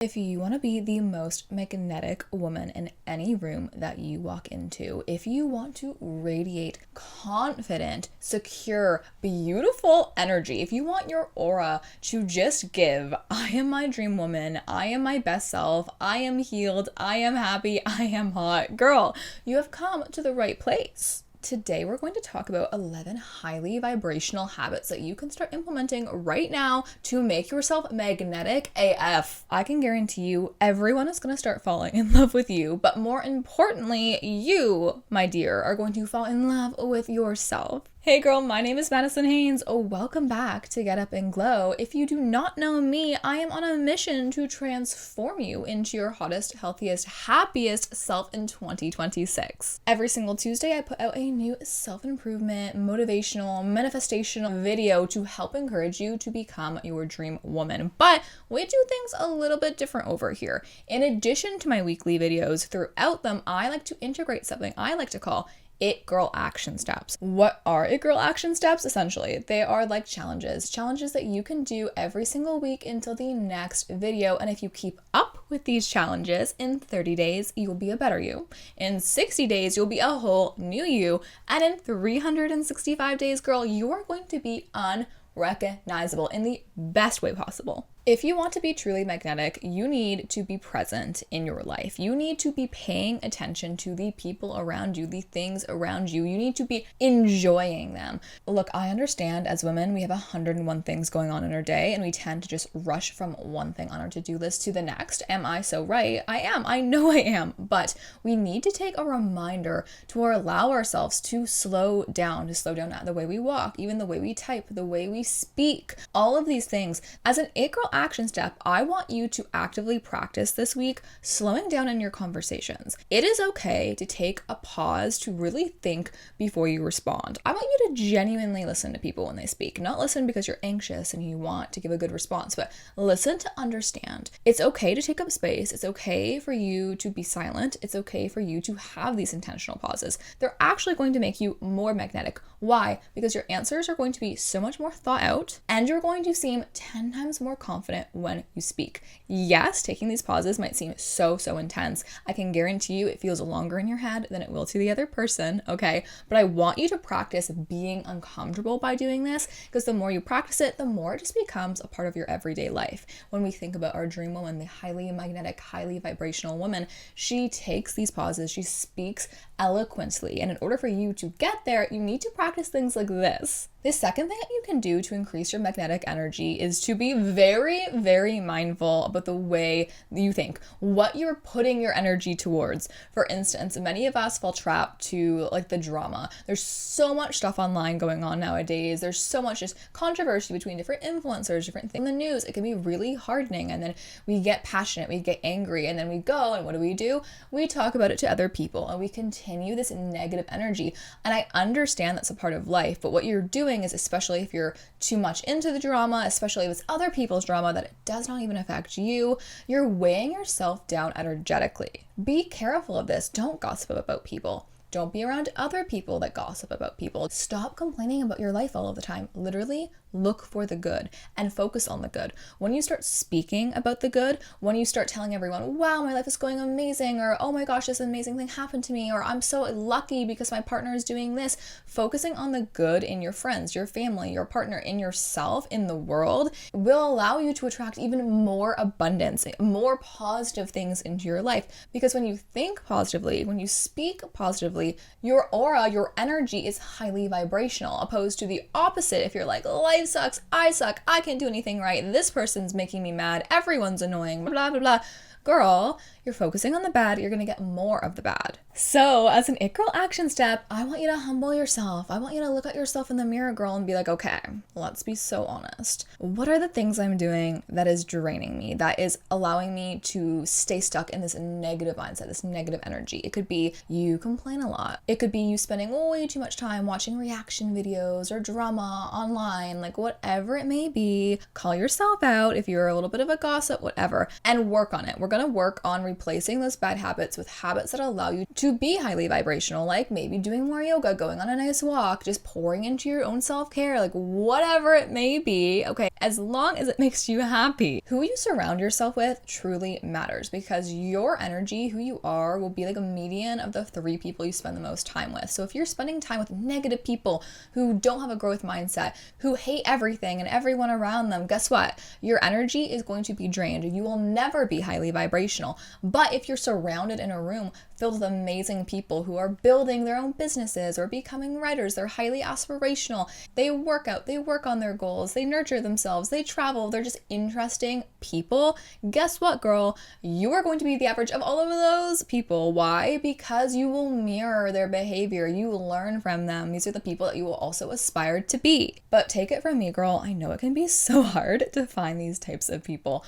If you want to be the most magnetic woman in any room that you walk into, if you want to radiate confident, secure, beautiful energy, if you want your aura to just give, I am my dream woman, I am my best self, I am healed, I am happy, I am hot, girl, you have come to the right place. Today, we're going to talk about 11 highly vibrational habits that you can start implementing right now to make yourself magnetic AF. I can guarantee you everyone is going to start falling in love with you, but more importantly, you, my dear, are going to fall in love with yourself. Hey girl, my name is Madison Haynes. Welcome back to Get Up and Glow. If you do not know me, I am on a mission to transform you into your hottest, healthiest, happiest self in 2026. Every single Tuesday, I put out a new self-improvement, motivational, manifestational video to help encourage you to become your dream woman. But we do things a little bit different over here. In addition to my weekly videos, throughout them, I like to integrate something I like to call It Girl Action Steps. What are It Girl Action Steps? Essentially, they are like challenges that you can do every single week until the next video. And if you keep up with these challenges, in 30 days, you'll be a better you. In 60 days, you'll be a whole new you. And in 365 days, girl, you are going to be unrecognizable in the best way possible. If you want to be truly magnetic, you need to be present in your life. You need to be paying attention to the people around you, the things around you. You need to be enjoying them. Look, I understand as women, we have 101 things going on in our day, and we tend to just rush from one thing on our to-do list to the next. Am I so right? I am. I know I am. But we need to take a reminder to allow ourselves to slow down the way we walk, even the way we type, the way we speak, all of these things. As an It Girl action step, I want you to actively practice this week slowing down in your conversations. It is okay to take a pause to really think before you respond. I want you to genuinely listen to people when they speak. Not listen because you're anxious and you want to give a good response, but listen to understand. It's okay to take up space. It's okay for you to be silent. It's okay for you to have these intentional pauses. They're actually going to make you more magnetic. Why? Because your answers are going to be so much more thought out, and you're going to seem 10 times more confident when you speak. Yes, taking these pauses might seem so intense. I can guarantee you it feels longer in your head than it will to the other person, okay? But I want you to practice being uncomfortable by doing this, because the more you practice it, the more it just becomes a part of your everyday life. When we think about our dream woman, the highly magnetic, highly vibrational woman, she takes these pauses, she speaks eloquently. And in order for you to get there, you need to practice things like this. The second thing that you can do to increase your magnetic energy is to be very mindful about the way you think, what you're putting your energy towards. For instance, many of us fall trapped to like the drama. There's so much stuff online going on nowadays. There's so much just controversy between different influencers, different things in the news. It can be really hardening. And then we get passionate, we get angry, and then we go and what do? We talk about it to other people and we continue this negative energy. And I understand that's a part of life, but what you're doing is, especially if you're too much into the drama, especially if it's other people's drama that it does not even affect you, you're weighing yourself down energetically. Be careful of this. Don't gossip about people. Don't be around other people that gossip about people. Stop complaining about your life all of the time. Literally, look for the good and focus on the good. When you start speaking about the good, when you start telling everyone, wow, my life is going amazing, or oh my gosh, this amazing thing happened to me, or I'm so lucky because my partner is doing this, focusing on the good in your friends, your family, your partner, in yourself, in the world, will allow you to attract even more abundance, more positive things into your life. Because when you think positively, when you speak positively, your aura, your energy is highly vibrational, opposed to the opposite. If you're like, life sucks, I can't do anything right, this person's making me mad, everyone's annoying, blah, blah, blah. Girl, you're focusing on the bad, you're going to get more of the bad. So as an It Girl action step, I want you to humble yourself. I want you to look at yourself in the mirror, girl, and be like, okay, let's be so honest. What are the things I'm doing that is draining me, that is allowing me to stay stuck in this negative mindset, this negative energy? It could be you complain a lot. It could be you spending way too much time watching reaction videos or drama online, like whatever it may be. Call yourself out if you're a little bit of a gossip, whatever, and work on it. We're going to work on replacing those bad habits with habits that allow you to be highly vibrational, like maybe doing more yoga, going on a nice walk, just pouring into your own self-care, like whatever it may be, okay, as long as it makes you happy. Who you surround yourself with truly matters, because your energy, who you are, will be like a median of the 3 people you spend the most time with. So if you're spending time with negative people who don't have a growth mindset, who hate everything and everyone around them, guess what? Your energy is going to be drained. You will never be highly vibrational. But if you're surrounded in a room filled with amazing people who are building their own businesses or becoming writers, they're highly aspirational, they work out, they work on their goals, they nurture themselves, they travel, they're just interesting people, guess what, girl? You are going to be the average of all of those people. Why? Because you will mirror their behavior. You learn from them. These are the people that you will also aspire to be. But take it from me, girl, I know it can be so hard to find these types of people,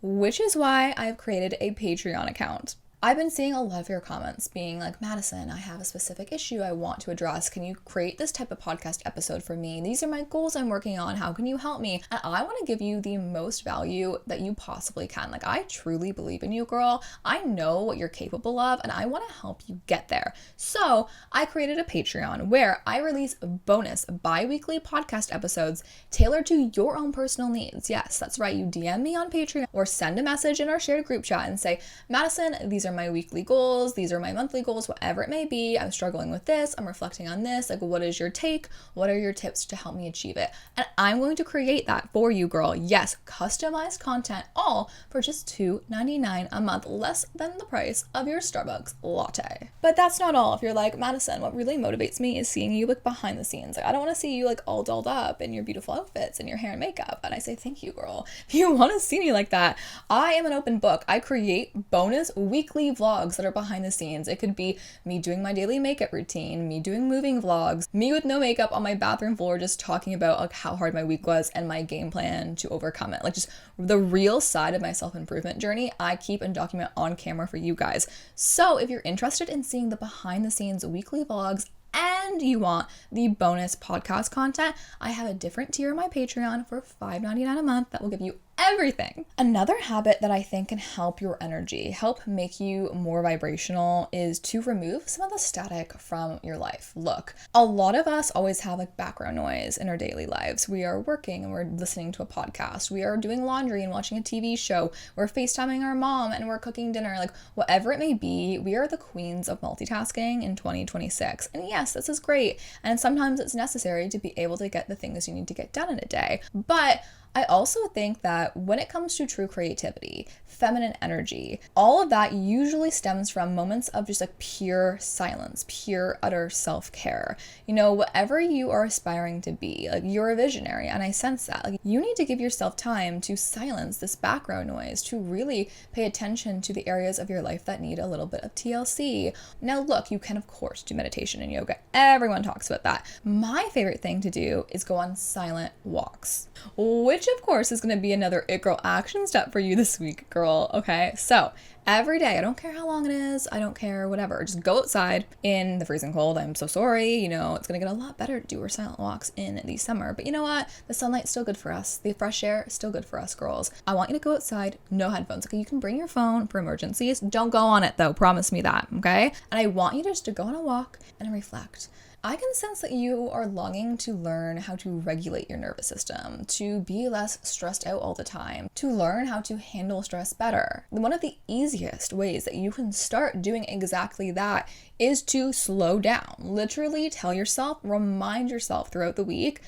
which is why I've created a Patreon account. I've been seeing a lot of your comments being like, Madison, I have a specific issue I want to address. Can you create this type of podcast episode for me? These are my goals I'm working on. How can you help me? And I want to give you the most value that you possibly can. Like, I truly believe in you, girl. I know what you're capable of, and I want to help you get there. So I created a Patreon where I release bonus bi-weekly podcast episodes tailored to your own personal needs. Yes, that's right. You DM me on Patreon or send a message in our shared group chat and say, Madison, these are my weekly goals, these are my monthly goals, whatever it may be. I'm struggling with this, I'm reflecting on this. Like, what is your take? What are your tips to help me achieve it? And I'm going to create that for you, girl. Yes, customized content, all for just $2.99 a month, less than the price of your Starbucks latte. But that's not all. If you're like, Madison, what really motivates me is seeing you like behind the scenes. Like, I don't want to see you like all dolled up in your beautiful outfits and your hair and makeup. And I say, thank you, girl. If you want to see me like that, I am an open book. I create bonus weekly vlogs that are behind the scenes. It could be me doing my daily makeup routine, me doing moving vlogs, me with no makeup on my bathroom floor just talking about like how hard my week was and my game plan to overcome it. Like, just the real side of my self-improvement journey I keep and document on camera for you guys. So if you're interested in seeing the behind the scenes weekly vlogs and you want the bonus podcast content, I have a different tier on my Patreon for $5.99 a month that will give you everything. Another habit that I think can help your energy, help make you more vibrational, is to remove some of the static from your life. Look, a lot of us always have like background noise in our daily lives. We are working and we're listening to a podcast. We are doing laundry and watching a TV show. We're FaceTiming our mom and we're cooking dinner. Like, whatever it may be, we are the queens of multitasking in 2026. And yes, this is great. And sometimes it's necessary to be able to get the things you need to get done in a day. But I also think that when it comes to true creativity, feminine energy, all of that usually stems from moments of just like pure silence, pure utter self-care. You know, whatever you are aspiring to be, like, you're a visionary, and I sense that. Like, you need to give yourself time to silence this background noise, to really pay attention to the areas of your life that need a little bit of TLC. Now, look, you can of course do meditation and yoga. Everyone talks about that. My favorite thing to do is go on silent walks, which of course is going to be another It Girl action step for you this week, girl. Okay, so every day, I don't care how long it is, I don't care, whatever, just go outside in the freezing cold. I'm so sorry, you know, it's gonna get a lot better to do our silent walks in the summer, but you know what, the sunlight's still good for us, the fresh air is still good for us, girls. I want you to go outside, no headphones. Okay, you can bring your phone for emergencies, don't go on it though, promise me that, okay? And I want you just to go on a walk and reflect. I can sense that you are longing to learn how to regulate your nervous system, to be less stressed out all the time, to learn how to handle stress better. One of the easiest ways that you can start doing exactly that is to slow down. Literally tell yourself, remind yourself throughout the week,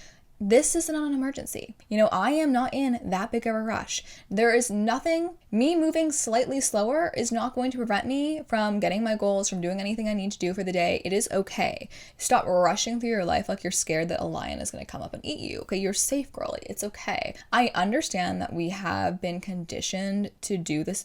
this is not an emergency. You know, I am not in that big of a rush. There is nothing, me moving slightly slower is not going to prevent me from getting my goals, from doing anything I need to do for the day. It is okay. Stop rushing through your life like you're scared that a lion is going to come up and eat you. Okay, you're safe, girlie. It's okay. I understand that we have been conditioned to do this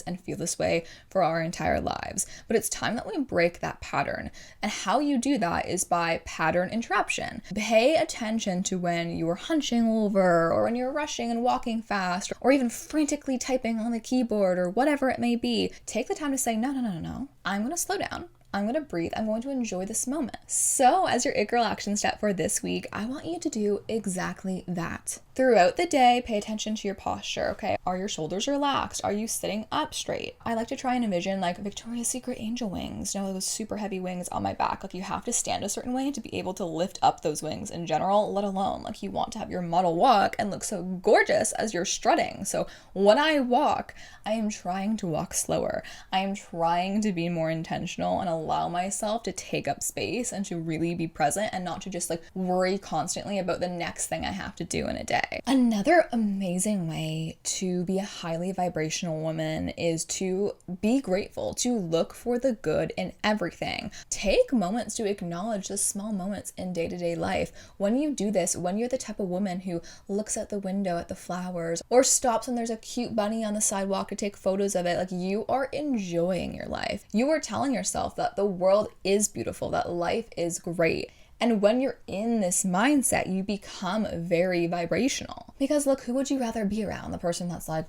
and feel this way for our entire lives. But it's time that we break that pattern. And how you do that is by pattern interruption. Pay attention to when you are hunching over, or when you're rushing and walking fast, or even frantically typing on the keyboard, or whatever it may be. Take the time to say, no. I'm going to slow down. I'm going to breathe. I'm going to enjoy this moment. So as your It Girl action step for this week, I want you to do exactly that. Throughout the day, pay attention to your posture, okay? Are your shoulders relaxed? Are you sitting up straight? I like to try and envision like Victoria's Secret angel wings, those super heavy wings on my back. Like you have to stand a certain way to be able to lift up those wings in general, let alone like you want to have your model walk and look so gorgeous as you're strutting. So when I walk, I am trying to walk slower. I am trying to be more intentional and allow myself to take up space and to really be present and not to just like worry constantly about the next thing I have to do in a day. Another amazing way to be a highly vibrational woman is to be grateful, to look for the good in everything. Take moments to acknowledge the small moments in day-to-day life. When you do this, when you're the type of woman who looks out the window at the flowers or stops when there's a cute bunny on the sidewalk to take photos of it, like you are enjoying your life. You are telling yourself that the world is beautiful, that life is great. And when you're in this mindset, you become very vibrational. Because look, who would you rather be around? The person that's like,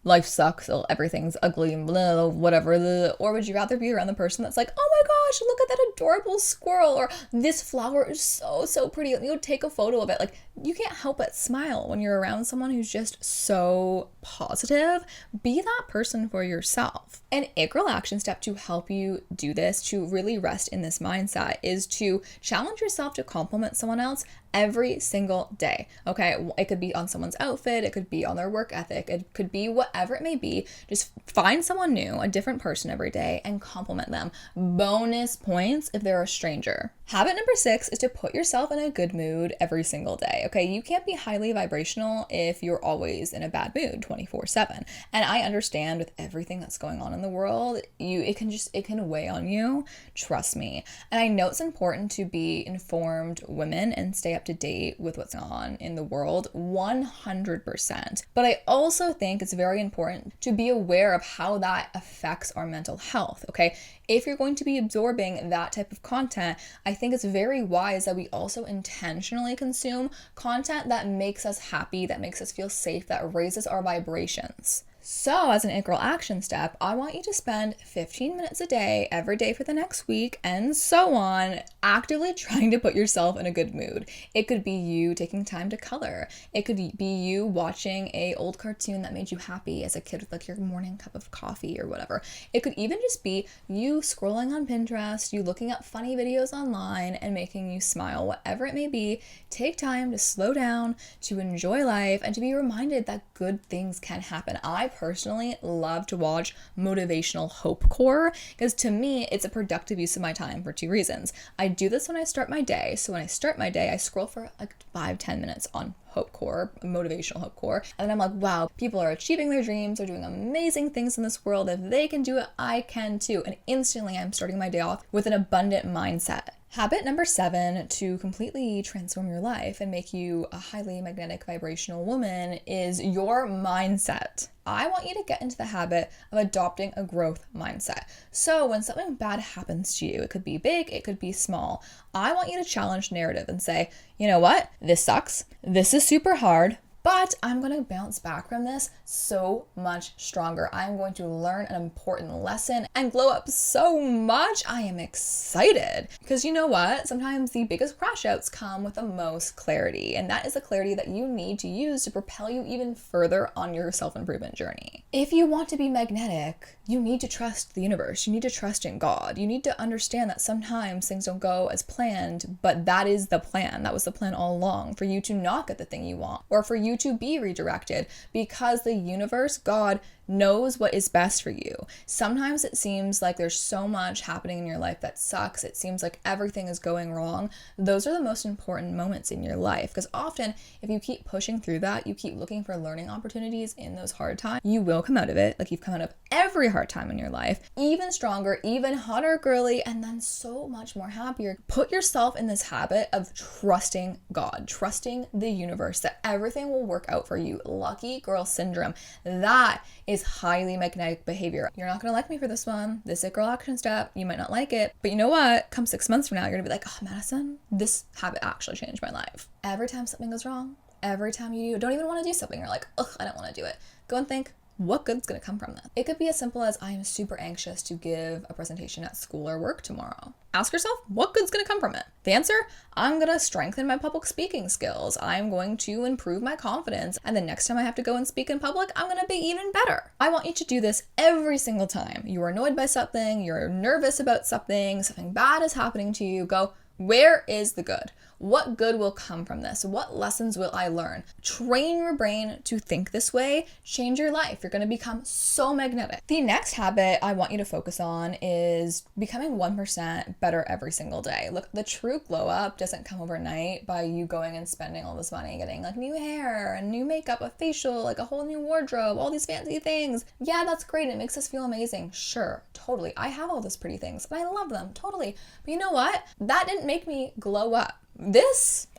life sucks, everything's ugly and blah, whatever. Blah. Or would you rather be around the person that's like, oh my gosh, look at that adorable squirrel, or this flower is so pretty, let me go take a photo of it. Like, you can't help but smile when you're around someone who's just so positive. Be that person for yourself. An integral action step to help you do this, to really rest in this mindset, is to challenge yourself to compliment someone else every single day. Okay, it could be on someone's outfit, it could be on their work ethic, it could be whatever it may be. Just find someone new, a different person every day, and compliment them. Bonus points if they're a stranger. Habit number 6 is to put yourself in a good mood every single day. Okay, you can't be highly vibrational if you're always in a bad mood 24/7. And I understand with everything that's going on in the world, it can weigh on you. Trust me. And I know it's important to be informed women and stay up to date with what's going on in the world 100%. But I also think it's very important to be aware of how that affects our mental health. Okay, if you're going to be absorbing that type of content, I think it's very wise that we also intentionally consume content that makes us happy, that makes us feel safe, that raises our vibrations. So as an integral action step, I want you to spend 15 minutes a day, every day for the next week, and so on, actively trying to put yourself in a good mood. It could be you taking time to color. It could be you watching an old cartoon that made you happy as a kid with like your morning cup of coffee or whatever. It could even just be you scrolling on Pinterest, you looking up funny videos online and making you smile. Whatever it may be, take time to slow down, to enjoy life, and to be reminded that good things can happen. I personally love to watch motivational hopecore because to me it's a productive use of my time for 2 reasons. I do this when I start my day. So when I start my day, I scroll for like 5-10 minutes on hopecore, motivational hopecore, and then I'm like, wow, people are achieving their dreams, they're doing amazing things in this world. If they can do it, I can too. And instantly I'm starting my day off with an abundant mindset. Habit number 7 to completely transform your life and make you a highly magnetic vibrational woman is your mindset. I want you to get into the habit of adopting a growth mindset. So when something bad happens to you, it could be big, it could be small, I want you to challenge narrative and say, you know what? This sucks. This is super hard. But I'm going to bounce back from this so much stronger. I'm going to learn an important lesson and glow up so much. I am excited because you know what? Sometimes the biggest crash outs come with the most clarity, and that is the clarity that you need to use to propel you even further on your self-improvement journey. If you want to be magnetic, you need to trust the universe. You need to trust in God. You need to understand that sometimes things don't go as planned, but that is the plan. That was the plan all along, for you to not get the thing you want, or for you to be redirected, because the universe, God, knows what is best for you. Sometimes it seems like there's so much happening in your life that sucks. It seems like everything is going wrong. Those are the most important moments in your life, because often if you keep pushing through that, you keep looking for learning opportunities in those hard times, you will come out of it like you've come out of every hard time in your life, even stronger, even hotter girly, and then so much more happier. Put yourself in this habit of trusting God, trusting the universe, that everything will work out for you. Lucky girl syndrome. That is highly magnetic behavior. You're not going to like me for this one. This is girl action step. You might not like it, but you know what? Come 6 months from now, you're going to be like, oh, Madison, this habit actually changed my life. Every time something goes wrong, every time you don't even want to do something, you're like, ugh, I don't want to do it. Go and think, what good's gonna come from this? It could be as simple as, I am super anxious to give a presentation at school or work tomorrow. Ask yourself, what good's gonna come from it? The answer, I'm gonna strengthen my public speaking skills. I'm going to improve my confidence. And the next time I have to go and speak in public, I'm gonna be even better. I want you to do this every single time. You're annoyed by something, you're nervous about something bad is happening to you. Go, where is the good? What good will come from this? What lessons will I learn? Train your brain to think this way. Change your life. You're going to become so magnetic. The next habit I want you to focus on is becoming 1% better every single day. Look, the true glow up doesn't come overnight by you going and spending all this money, getting like new hair and new makeup, a facial, like a whole new wardrobe, all these fancy things. Yeah, that's great. It makes us feel amazing. Sure, totally. I have all those pretty things and I love them, totally. But you know what? That didn't make me glow up.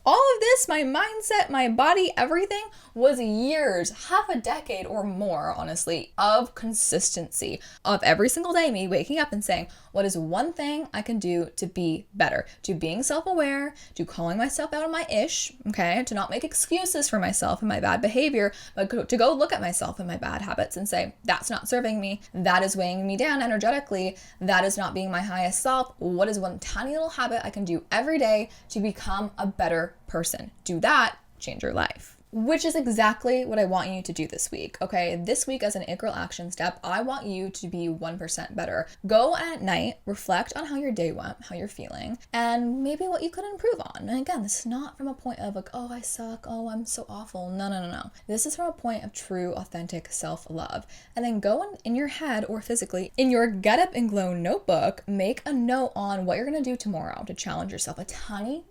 All of this, my mindset, my body, everything was years, half a decade or more, honestly, of consistency of every single day, me waking up and saying, what is one thing I can do to be better, to being self-aware, to calling myself out on my ish, okay, to not make excuses for myself and my bad behavior, but to go look at myself and my bad habits and say, that's not serving me, that is weighing me down energetically, that is not being my highest self. What is one tiny little habit I can do every day to become a better person? Do that, change your life. Which is exactly what I want you to do this week, okay? This week as an It Girl action step, I want you to be 1% better. Go at night, reflect on how your day went, how you're feeling, and maybe what you could improve on. And again, this is not from a point of like, oh, I suck, oh, I'm so awful. No. This is from a point of true, authentic self-love. And then go in your head or physically, in your Get Up and Glow notebook, make a note on what you're gonna do tomorrow to challenge yourself, a tiny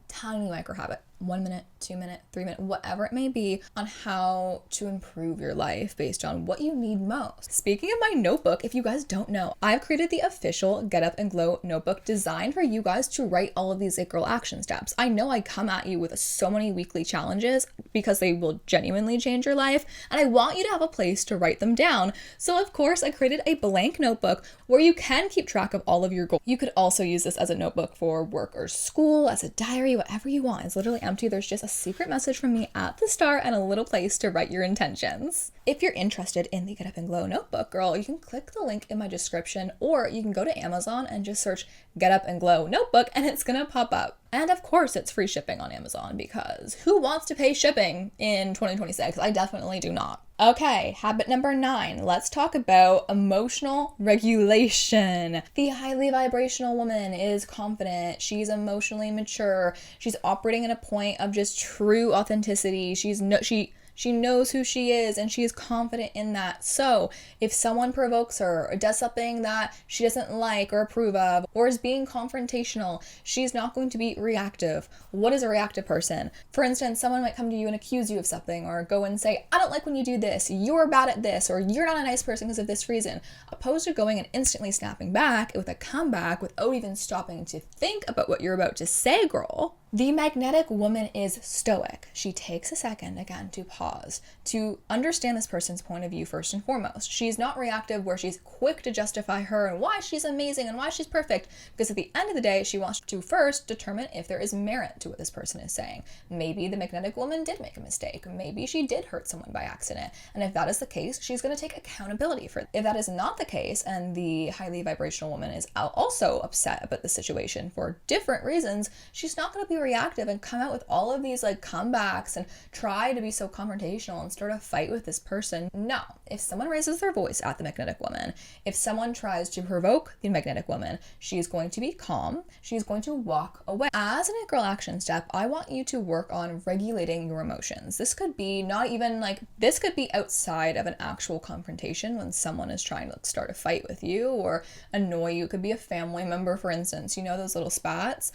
micro habit. 1 minute, 2 minute, 3 minute, whatever it may be, on how to improve your life based on what you need most. Speaking of my notebook, if you guys don't know, I've created the official Get Up and Glow notebook designed for you guys to write all of these It Girl action steps. I know I come at you with so many weekly challenges because they will genuinely change your life, and I want you to have a place to write them down. So of course, I created a blank notebook where you can keep track of all of your goals. You could also use this as a notebook for work or school, as a diary, whatever you want. It's literally empty. There's just a secret message from me at the start and a little place to write your intentions. If you're interested in the Get Up and Glow notebook, girl, you can click the link in my description, or you can go to Amazon and just search Get Up and Glow notebook and it's gonna pop up. And of course it's free shipping on Amazon, because who wants to pay shipping in 2026? I definitely do not. Okay, habit number 9. Let's talk about emotional regulation. The highly vibrational woman is confident. She's emotionally mature. She's operating at a point of just true authenticity. She knows who she is and she is confident in that. So if someone provokes her or does something that she doesn't like or approve of, or is being confrontational, she's not going to be reactive. What is a reactive person? For instance, someone might come to you and accuse you of something, or go and say, I don't like when you do this, you're bad at this, or you're not a nice person because of this reason. Opposed to going and instantly snapping back with a comeback without even stopping to think about what you're about to say, girl. The magnetic woman is stoic. She takes a second, again, to pause, to understand this person's point of view first and foremost. She's not reactive where she's quick to justify her and why she's amazing and why she's perfect, because at the end of the day, she wants to first determine if there is merit to what this person is saying. Maybe the magnetic woman did make a mistake. Maybe she did hurt someone by accident. And if that is the case, she's going to take accountability for it. If that is not the case, and the highly vibrational woman is also upset about the situation for different reasons, she's not going to be reactive and come out with all of these like comebacks and try to be so confrontational and start a fight with this person. No. If someone raises their voice at the magnetic woman, if someone tries to provoke the magnetic woman, she is going to be calm. She's going to walk away. As an It Girl action step, I want you to work on regulating your emotions. This could be this could be outside of an actual confrontation when someone is trying to start a fight with you or annoy you. It could be a family member, for instance, you know, those little spats.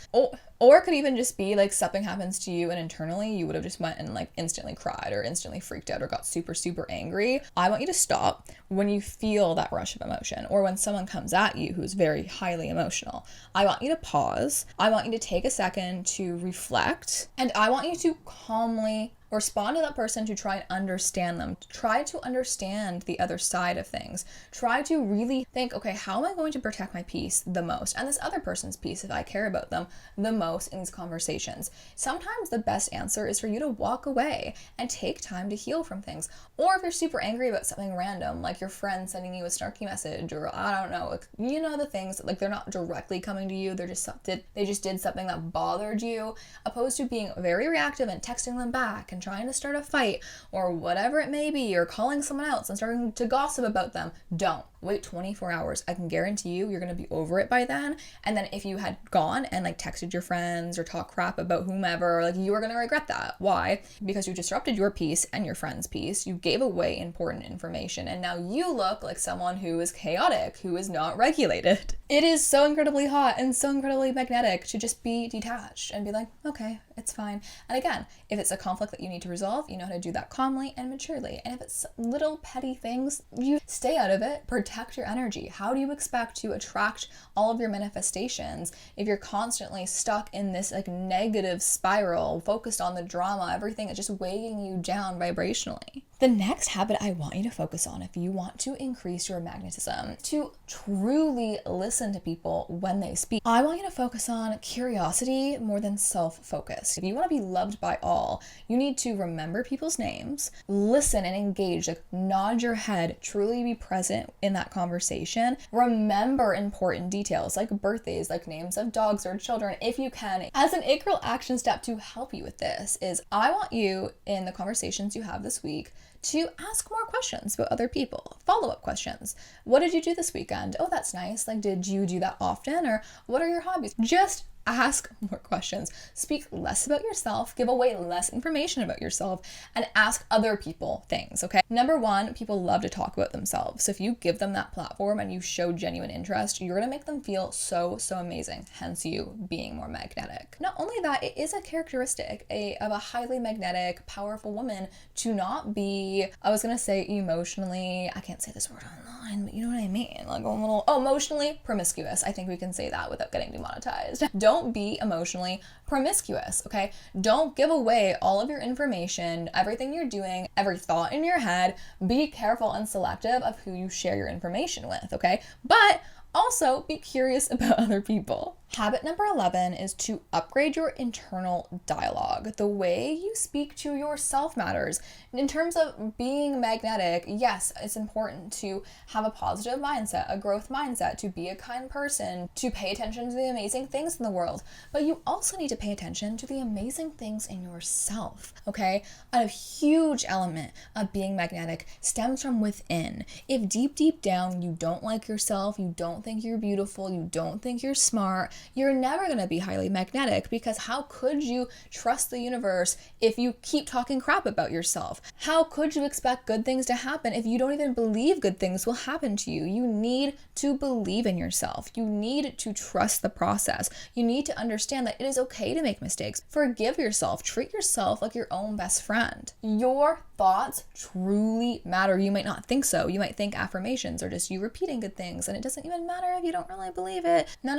Or it could even just be like something happens to you and internally you would have just went and like instantly cried or instantly freaked out or got super, super angry. I want you to stop when you feel that rush of emotion, or when someone comes at you who's very highly emotional. I want you to pause. I want you to take a second to reflect, and I want you to calmly Respond to that person to try and understand them. Try to understand the other side of things. Try to really think, okay, how am I going to protect my peace the most? And this other person's peace, if I care about them the most in these conversations. Sometimes the best answer is for you to walk away and take time to heal from things. Or if you're super angry about something random, like your friend sending you a snarky message, or I don't know, like, you know, the things like they're not directly coming to you, they just did something that bothered you, opposed to being very reactive and texting them back and trying to start a fight or whatever it may be, or calling someone else and starting to gossip about them. Don't wait 24 hours. I can guarantee you're going to be over it by then. And then if you had gone and like texted your friends or talked crap about whomever, like, you are going to regret that. Why? Because you disrupted your peace and your friend's peace. You gave away important information, and now you look like someone who is chaotic, who is not regulated. It is so incredibly hot and so incredibly magnetic to just be detached and be like, okay, it's fine. And again, if it's a conflict that you need to resolve, you know how to do that calmly and maturely. And if it's little petty things, you stay out of it, protect your energy. How do you expect to attract all of your manifestations if you're constantly stuck in this like negative spiral, focused on the drama, everything is just weighing you down vibrationally? The next habit I want you to focus on, if you want to increase your magnetism, to truly listen to people when they speak. I want you to focus on curiosity more than self-focus. If you want to be loved by all, you need to remember people's names, listen and engage, like nod your head, truly be present in that conversation. Remember important details like birthdays, like names of dogs or children, if you can. As an integral action step to help you with this is, I want you in the conversations you have this week to ask more questions about other people. Follow-up questions. What did you do this weekend? Oh, that's nice. Like, did you do that often? Or what are your hobbies? Just ask more questions. Speak less about yourself, give away less information about yourself, and ask other people things, okay? Number one, people love to talk about themselves. So if you give them that platform and you show genuine interest, you're gonna make them feel so amazing, hence you being more magnetic. Not only that, it is a characteristic of a highly magnetic, powerful woman to not be, I was gonna say emotionally, I can't say this word online, but you know what I mean, like a little, emotionally promiscuous. I think we can say that without getting demonetized. Don't be emotionally promiscuous, okay? Don't give away all of your information, everything you're doing, every thought in your head. Be careful and selective of who you share your information with, okay? But also be curious about other people. Habit number 11 is to upgrade your internal dialogue. The way you speak to yourself matters. In terms of being magnetic, yes, it's important to have a positive mindset, a growth mindset, to be a kind person, to pay attention to the amazing things in the world. But you also need to pay attention to the amazing things in yourself, okay? A huge element of being magnetic stems from within. If deep down you don't like yourself, you don't think you're beautiful, you don't think you're smart, you're never going to be highly magnetic, because how could you trust the universe if you keep talking crap about yourself? How could you expect good things to happen if you don't even believe good things will happen to you? You need to believe in yourself. You need to trust the process. You need to understand that it is okay to make mistakes. Forgive yourself. Treat yourself like your own best friend. Your thoughts truly matter. You might not think so. You might think affirmations or just you repeating good things, and it doesn't even matter if you don't really believe it. No.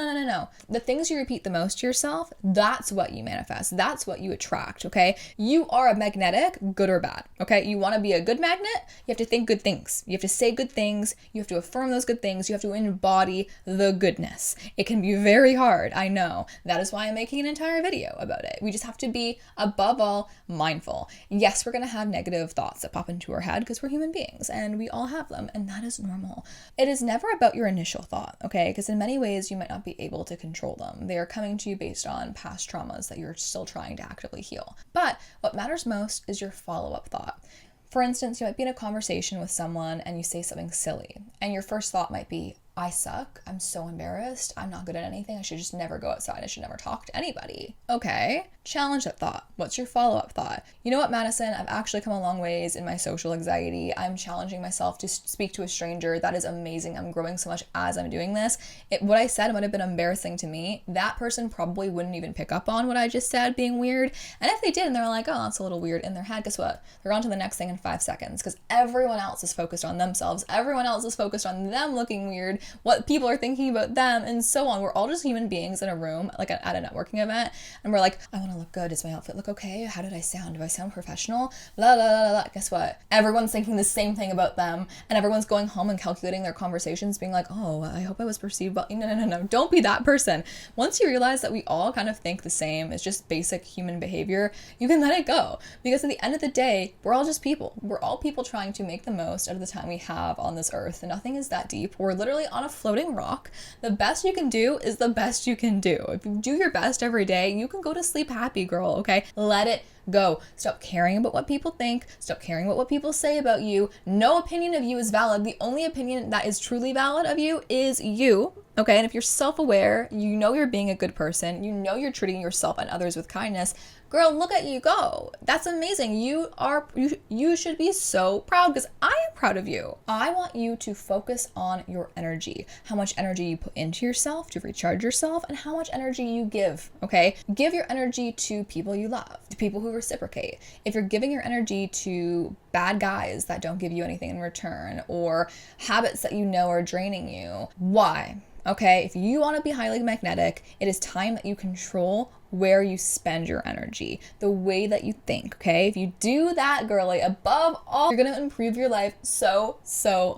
The things you repeat the most to yourself, that's what you manifest. That's what you attract, okay? You are a magnetic, good or bad, okay? You want to be a good magnet, you have to think good things. You have to say good things. You have to affirm those good things. You have to embody the goodness. It can be very hard, I know. That is why I'm making an entire video about it. We just have to be, above all, mindful. Yes, we're going to have negative thoughts that pop into our head because we're human beings and we all have them, and that is normal. It is never about your initial thought, okay? Because in many ways, you might not be able to control them. They are coming to you based on past traumas that you're still trying to actively heal. But what matters most is your follow-up thought. For instance, you might be in a conversation with someone and you say something silly, and your first thought might be, I suck, I'm so embarrassed, I'm not good at anything, I should just never go outside, I should never talk to anybody. Okay, challenge that thought. What's your follow-up thought? You know what, Madison, I've actually come a long ways in my social anxiety. I'm challenging myself to speak to a stranger. That is amazing. I'm growing so much as I'm doing this. What I said might have been embarrassing to me. That person probably wouldn't even pick up on what I just said being weird. And if they did and they're like, oh, that's a little weird in their head, guess what? They're on to the next thing in 5 seconds, because everyone else is focused on themselves. Everyone else is focused on them looking weird what people are thinking about them, and so on. We're all just human beings in a room, like at a networking event, and we're like, I want to look good. Does my outfit look okay? How did I sound? Do I sound professional? Blah, blah, blah, blah. Guess what? Everyone's thinking the same thing about them, and everyone's going home and calculating their conversations, being like, oh, I hope I was perceived well. No. Don't be that person. Once you realize that we all kind of think the same, it's just basic human behavior, you can let it go. Because at the end of the day, we're all just people. We're all people trying to make the most out of the time we have on this earth, and nothing is that deep. We're literally on a floating rock. The best you can do is the best you can do. If you do your best every day, you can go to sleep happy, girl, okay? Let it go. Stop caring about what people think. Stop caring about what people say about you. No opinion of you is valid. The only opinion that is truly valid of you is you. Okay, and if you're self-aware, you know you're being a good person, you know you're treating yourself and others with kindness, girl, look at you go. That's amazing. You should be so proud, because I am proud of you. I want you to focus on your energy, how much energy you put into yourself to recharge yourself, and how much energy you give, okay? Give your energy to people you love, to people who reciprocate. If you're giving your energy to bad guys that don't give you anything in return, or habits that you know are draining you, why? Okay, if you want to be highly magnetic, it is time that you control where you spend your energy, the way that you think, okay? If you do that, girlie, above all, you're going to improve your life so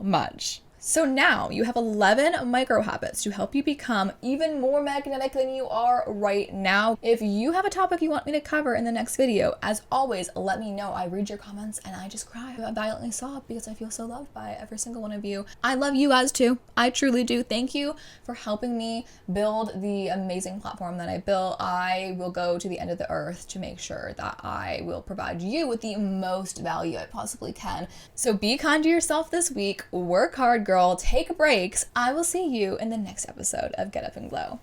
much. So now you have 11 micro habits to help you become even more magnetic than you are right now. If you have a topic you want me to cover in the next video, as always, let me know. I read your comments and I just cry. I violently sob because I feel so loved by every single one of you. I love you guys too. I truly do. Thank you for helping me build the amazing platform that I built. I will go to the end of the earth to make sure that I will provide you with the most value I possibly can. So be kind to yourself this week. Work hard, girl. Take breaks. I will see you in the next episode of Get Up and Glow.